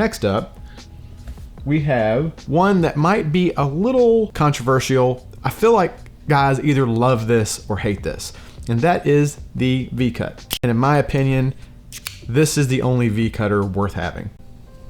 Next up, we have one that might be a little controversial. I feel like guys either love this or hate this, and that is the V-cut. And in my opinion, this is the only V-cutter worth having.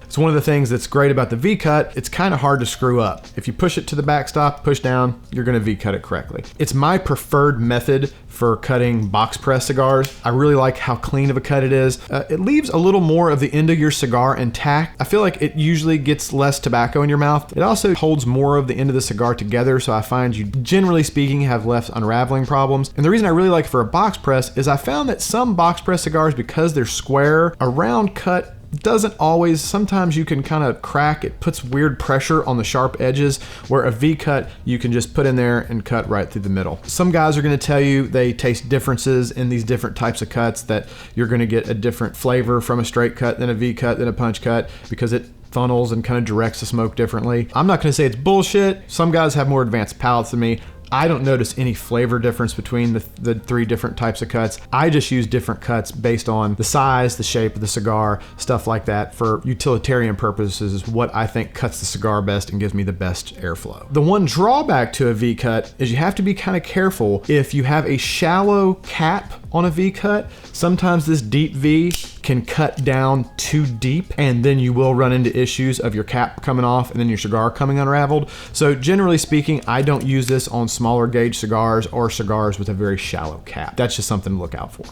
It's one of the things that's great about the V-cut. It's kind of hard to screw up. If you push it to the backstop, push down, you're gonna V-cut it correctly. It's my preferred method for cutting box press cigars. I really like how clean of a cut it is. It leaves a little more of the end of your cigar intact. I feel like it usually gets less tobacco in your mouth. It also holds more of the end of the cigar together, so I find you, generally speaking, have less unraveling problems. And the reason I really like it for a box press is I found that some box press cigars, because they're square, a round cut doesn't always, sometimes you can kind of crack, it puts weird pressure on the sharp edges, where a V-cut you can just put in there and cut right through the middle. Some guys are going to tell you they taste differences in these different types of cuts, that you're going to get a different flavor from a straight cut than a V-cut than a punch cut, because it funnels and kind of directs the smoke differently. I'm not going to say it's bullshit. Some guys have more advanced palates than me. I don't notice any flavor difference between the three different types of cuts. I just use different cuts based on the size, the shape of the cigar, stuff like that. For utilitarian purposes is what I think cuts the cigar best and gives me the best airflow. The one drawback to a V-cut is you have to be kind of careful if you have a shallow cap on a V-cut. Sometimes this deep V can cut down too deep, and then you will run into issues of your cap coming off and then your cigar coming unraveled. So generally speaking, I don't use this on smaller gauge cigars or cigars with a very shallow cap. That's just something to look out for.